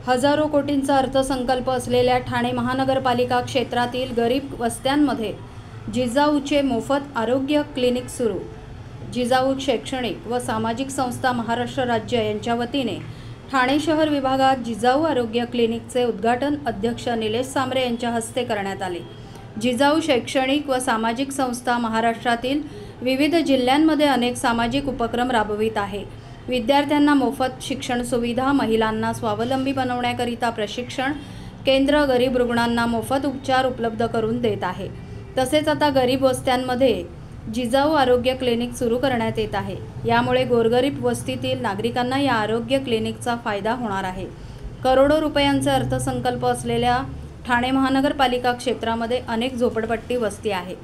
हजारो कोटींचा अर्थसंकल्प असलेल्या ठाणे महानगरपालिका क्षेत्रातील गरीब वस्त्यांमध्ये जिजाऊचे मोफत आरोग्य क्लिनिक सुरू। जिजाऊ शैक्षणिक व सामाजिक संस्था महाराष्ट्र राज्य यांच्या वतीने ठाणे शहर विभागात जिजाऊ आरोग्य क्लिनिकचे उद्घाटन अध्यक्ष निलेश सांबरे यांच्या हस्ते करण्यात आले। जिजाऊ शैक्षणिक व सामाजिक संस्था महाराष्ट्रातील विविध जिल्ह्यांमध्ये अनेक सामाजिक उपक्रम राबवित आहे। विद्यार्थ्यांना मोफत शिक्षण सुविधा, महिलांना स्वावलंबी बनवण्याकरिता प्रशिक्षण केंद्र, गरीब रुग्णांना मोफत उपचार उपलब्ध करून देत आहे। तसेच आता गरीब वस्त्यांमध्ये जिजाऊ आरोग्य क्लिनिक सुरू करण्यात येत आहे। यामुळे गोरगरीब वस्तीतील नागरिकांना या आरोग्य क्लिनिकचा फायदा होणार आहे। करोडो रुपयांचे अर्थसंकल्प असलेल्या ठाणे महानगरपालिका क्षेत्रामध्ये अनेक झोपडपट्टी वस्ती आहे।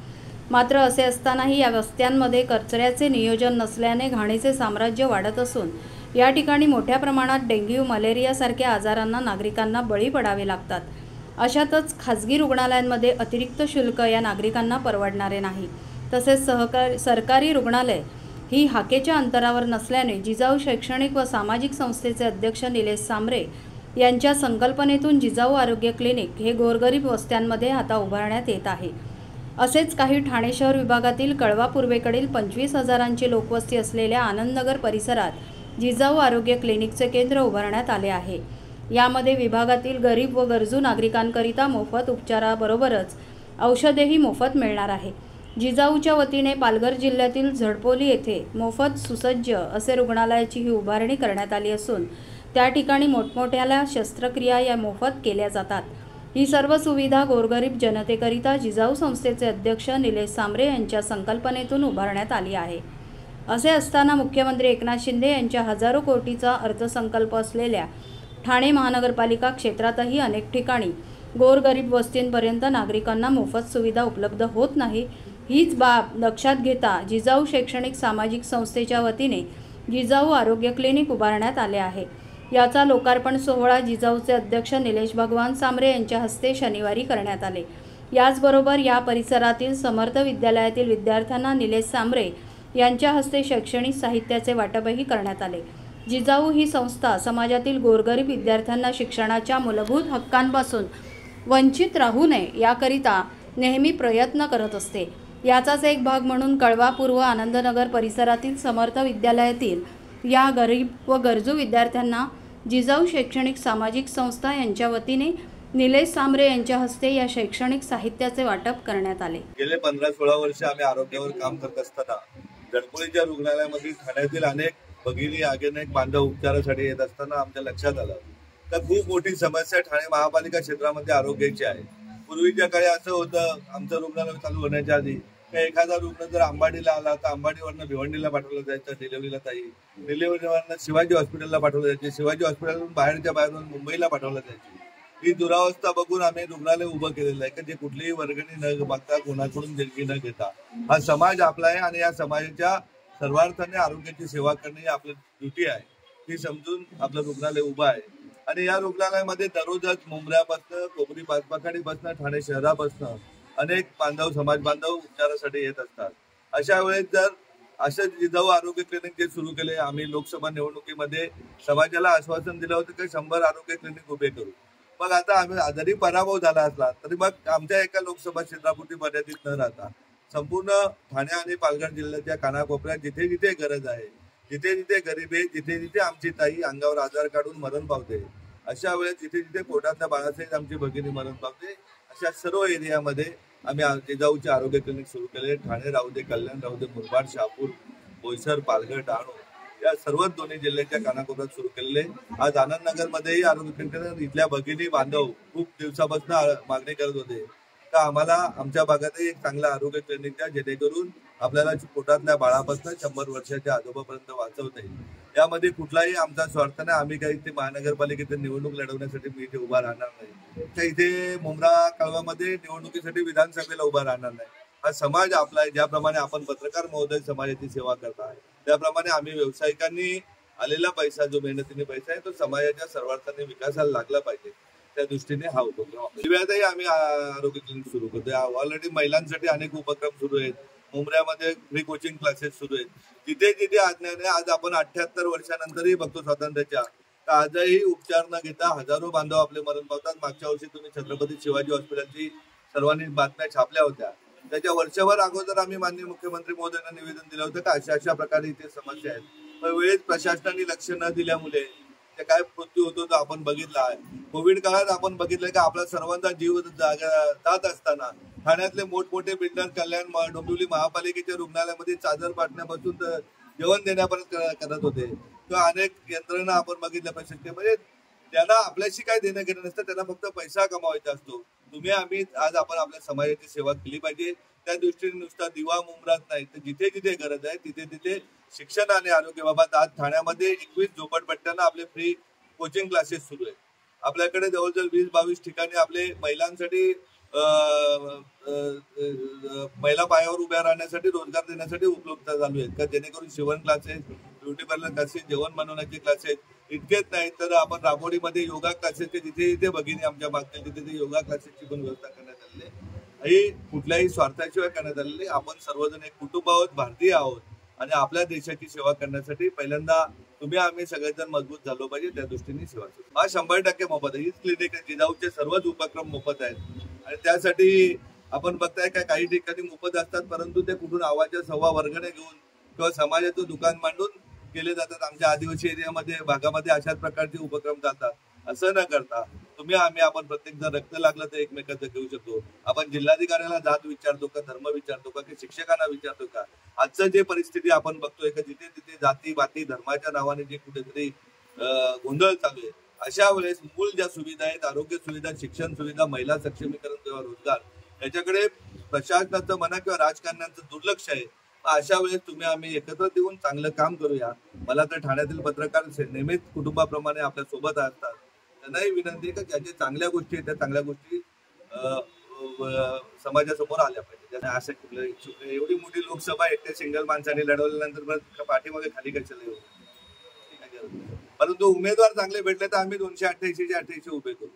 मात्र असे असतानाही या वस्त्यांमध्ये कचऱ्याचे नियोजन नसल्याने घाणीचे साम्राज्य वाढत असून या ठिकाणी मोठ्या प्रमाणात डेंग्यू, मलेरिया सारख्या आजारांना नागरिकांना बळी पडावे लागतात। अशातच खाजगी रुग्णालयांमध्ये अतिरिक्त शुल्क या नागरिकांना परवडणारे नाही। तसेच सरकारी रुग्णालय ही हाकेच्या अंतरावर नसल्याने जिजाऊ शैक्षणिक व सामाजिक संस्थेचे अध्यक्ष निलेश सांबरे यांच्या संकल्पनेतून जिजाऊ आरोग्य क्लिनिक हे गोरगरीब वस्त्यांमध्ये आता उभारण्यात येत आहे। असेच काही ठाणे शहर विभागातील कळवा पूर्वेकडील 25,000ची लोकवस्ती असलेल्या आनंदनगर परिसरात जिजाऊ आरोग्य क्लिनिकचे केंद्र उभारण्यात आले आहे। यामध्ये विभागातील गरीब व गरजू नागरिकांकरिता मोफत उपचाराबरोबरच औषधेही मोफत मिळणार आहे। जिजाऊच्या वतीने पालघर जिल्ह्यातील झडपोली येथे मोफत सुसज्ज असे रुग्णालयाची ही उभारणी करण्यात आली असून त्या ठिकाणी मोठमोठ्या शस्त्रक्रिया या मोफत केल्या जातात। ही सर्व सुविधा गोरगरीब जनतेकरिता जिजाऊ संस्थेचे अध्यक्ष निलेश सांबरे यांच्या संकल्पनेतून उभारण्यात आली आहे। असे असताना मुख्यमंत्री एकनाथ शिंदे यांच्या हजारो कोटीचा अर्थसंकल्प असलेल्या ठाणे महानगरपालिका क्षेत्रातही अनेक ठिकाणी गोरगरीब वस्तींपर्यंत नागरिकांना मोफत सुविधा उपलब्ध होत नाही। हीच बाब लक्षात घेता जिजाऊ शैक्षणिक सामाजिक संस्थेच्या वतीने जिजाऊ आरोग्य क्लिनिक उभारण्यात आले आहे। याचा लोकार्पण सोहळा जिजाऊचे अध्यक्ष निलेश भगवान सांबरे यांच्या हस्ते शनिवारी करण्यात आले। याचबरोबर या परिसरातील समर्थ विद्यालयातील विद्यार्थ्यांना निलेश सांबरे यांच्या हस्ते शैक्षणिक साहित्याचे वाटपही करण्यात आले। जिजाऊ ही संस्था समाजातील गोरगरीब विद्यार्थ्यांना शिक्षणाच्या मूलभूत हक्कांपासून वंचित राहू नये याकरिता नेहमी प्रयत्न करत असते। याचाच एक भाग म्हणून कळवा पूर्व आनंदनगर परिसरातील समर्थ विद्यालयातील या गरीब व गरजू विद्यार्थ्यांना जिजाऊ शैक्षणिक सामाजिक संस्था यांच्या वतीने निलेश सांबरे यांच्या हस्ते या शैक्षणिक साहित्याचे वाटप करण्यात आले। गेले 15-16 वर्ष आम्ही आरोग्यावर काम करत असताना झडपोलीच्या रुग्णालयामध्ये ठाण्यातील अनेक भगिनी अनेक बांधव उपचारासाठी येत असताना आमच्या लक्षात आलं तर खूप मोठी समस्या ठाणे महापालिका क्षेत्रामध्ये आरोग्याची आहे। पूर्वीच्या काळी असं होतं, आमचं रुग्णालय चालू होण्याच्या आधी एखादा रुग्ण जर अंबाडीला आला तर अंबाडीवरनं भिवंडीला पाठवलं जायचं डिलिव्हरीला, डिलिव्हरीवरनं शिवाजी हॉस्पिटलला पाठवलं जायचे, शिवाजी हॉस्पिटलवरून बाहेरून मुंबईला पाठवलं जायचे। ही दुरावस्था बघून आम्ही रुग्णालय उभं केलेलं आहे की जे कुठलीही वर्गणी न मागता कोणाकडून देणगी न घेता हा समाज आपला आहे आणि या समाजाच्या सर्वार्थाने आरोग्याची सेवा करणे ही आपली ड्युटी आहे। ती समजून आपलं रुग्णालय उभं आहे आणि या रुग्णालयामध्ये दररोजच मुंबऱ्यापासून कोपरी पाचपाखाडीपासून ठाणे शहरापासून अनेक बांधव समाज बांधव उपचारासाठी येत असतात। अशा वेळेस जर असं जिजाऊ आरोग्य क्लिनिक जे सुरू केले, आम्ही लोकसभा निवडणुकीमध्ये समाजाला आश्वासन दिलं होतं की 100 आरोग्य क्लिनिक उभे करू। मग आता आम्ही जरी पराभव झाला असला तरी मग आमच्या एका लोकसभा क्षेत्रापुरती मर्यादित न राहता संपूर्ण ठाणे आणि पालघर जिल्ह्याच्या कानाकोपऱ्यात जिथे जिथे गरज आहे, जिथे जिथे गरीब आहे, जिथे जिथे आमची ताई अंगावर आजार काढून मरण पावते, अशा वेळेस जिथे जिथे पोटातल्या बाळासहित आमची भगिनी मरण पावते, अशा सर्व एरियामध्ये आम्ही जिजाऊचे आरोग्य क्लिनिक सुरू केले। ठाणे राहू दे, कल्याण राहू दे, मुरबाड, शहापूर, बोईसर, पालघर, डहाणू या सर्वच दोन्ही जिल्ह्याच्या कानाकोपऱ्यात सुरू केलेले। आज आनंदनगरमध्येही आरोग्य क्लिनिक इथल्या भगिनी बांधव खूप दिवसापासून मागणी करत होते तर आम्हाला आमच्या भागातही एक चांगला आरोग्य क्लिनिक द्या जेणेकरून आपल्याला पोटातल्या बाळापासून 100 वर्षाच्या आजोबापर्यंत वाचवता येईल। यामध्ये कुठलाही आमचा स्वार्थ नाही। आम्ही काही इथे महानगरपालिकेत निवडणूक लढवण्यासाठी मी इथे उभा राहणार नाही, तर इथे मुंब्रा कळवामध्ये निवडणुकीसाठी विधानसभेला उभा राहणार नाही। हा समाज आपला आहे। ज्याप्रमाणे आपण पत्रकार महोदय समाजाची सेवा करताय त्याप्रमाणे आम्ही व्यावसायिकांनी आलेला पैसा जो मेहनतीने पैसा आहे तो समाजाच्या सर्वार्थाने विकासाला लागला पाहिजे, त्या दृष्टीने हा उपक्रम दिव्यातही आम्ही आरोग्य क्लिनिक सुरू करतोय। ऑलरेडी महिलांसाठी अनेक उपक्रम सुरू आहेत। मुंबऱ्यामध्ये फ्री कोचिंग क्लासेस सुरू आहेत। जिथे जिथे आज्ञाने आज आपण 78 वर्षानंतरही बघतो स्वातंत्र्याच्या तर आजही उपचार न घेता हजारो बांधव आपले मरण पावतात. मागच्या वर्षी तुम्ही छत्रपती शिवाजी हॉस्पिटलची सर्वांनी बातम्या छापल्या होत्या. त्याच्या वर्षभर अगोदर आम्ही माननीय मुख्यमंत्री महोदयांना निवेदन दिलं होतं का अशा प्रकारे इथे समस्या आहेत. पण वेळेत प्रशासनाने लक्ष न दिल्यामुळे ते काय मृत्यू होतो तो आपण बघितला आहे. कोविड काळात आपण बघितलं का आपला सर्वांचा जीव जात असताना ठाण्यातले मोठमोठे बिल्डर कल्याण डोंबिवली महापालिकेच्या रुग्णालयामध्ये चादर पाठण्यापासून तर जेवण देण्यापर्यंत करत होते. किंवा अनेक यंत्रणा आपण बघितल्या प्रशासकीय म्हणजे त्यांना आपल्याशी काय देणं घेणं नसतं. त्यांना फक्त पैसा कमावायचा असतो. तुम्ही आम्ही आज आपण आपल्या समाजाची सेवा केली पाहिजे. त्या दृष्टीने नुसता दिवा मुंबरात नाही तर जिथे जिथे गरज आहे तिथे तिथे शिक्षण आणि आरोग्य बाबत आज ठाण्यामध्ये 21 झोपडपट्ट्यांना आपले फ्री कोचिंग क्लासेस सुरू आहेत. आपल्याकडे जवळजवळ 20-22 ठिकाणी आपले महिलांसाठी महिला पायावर उभ्या राहण्यासाठी रोजगार देण्यासाठी उपलब्ध चालू आहेत का, जेणेकरून शिवण क्लासेस, ब्युटी पार्लर क्लासेस, जेवण बनवण्याचे क्लासेस. इतकेच नाही तर आपण राबोडीमध्ये योगा क्लासेस जिथे जिथे भगिनी आमच्या मागतील तिथे तिथे योगा क्लासेसची पण व्यवस्था करण्यात आलेली आहे. ही कुठल्याही स्वार्थाशिवाय करण्यात आलेली. आपण सर्वजण एक कुटुंब आहोत, भारतीय आहोत आणि आपल्या देशाची सेवा करण्यासाठी पहिल्यांदा तुम्ही आम्ही सगळेजण मजबूत झालो पाहिजे. त्या दृष्टीने सेवा सुरू हा 100% मोफत आहे. हीच क्लिनिक आहे. जिजाऊचे सर्वच उपक्रम मोफत आहेत आणि त्यासाठी आपण बघताय का काही ठिकाणी मोफत असतात परंतु ते कुठून आवाच्या सव्वा वर्गणे घेऊन किंवा समाजाचं दुकान मांडून केले जातात. आमच्या आदिवासी एरियामध्ये भागामध्ये अशाच प्रकारचे उपक्रम चालतात. असं न करता तुम्ही आम्ही आपण प्रत्येक जण रक्त लागलं तर एकमेकांचं घेऊ शकतो. आपण जिल्हाधिकाऱ्याला जात विचारतो का, धर्म विचारतो का, की शिक्षकांना विचारतो का. आजचं जे परिस्थिती आपण बघतोय का जिथे तिथे जाती बाती धर्माच्या नावाने जे कुठेतरी गोंधळ चालू आहे, अशा वेळेस मूळ ज्या सुविधा आहेत, आरोग्य सुविधा, शिक्षण सुविधा, महिला सक्षमीकरण किंवा रोजगार, याच्याकडे प्रशासनाचं म्हणा किंवा राजकारण्यांचं दुर्लक्ष आहे. अशा वेळेस तुम्ही आम्ही एकत्र देऊन चांगलं काम करूया. मला तर ठाण्यातील पत्रकार नेहमीच कुटुंबाप्रमाणे आपल्या सोबत असतात. त्यांनाही विनंती आहे का ज्या चांगल्या गोष्टी आहेत त्या चांगल्या गोष्टी समाजासमोर आल्या पाहिजे. असं कुठलं इच्छुक नाही. एवढी मोठी लोकसभा एकट्या सिंगल माणसाने लढवल्यानंतर पाठीमागे खाली कशाला येऊ. परंतु उमेदवार चांगले भेटले तर आम्ही 288 चे 88 उभे करू.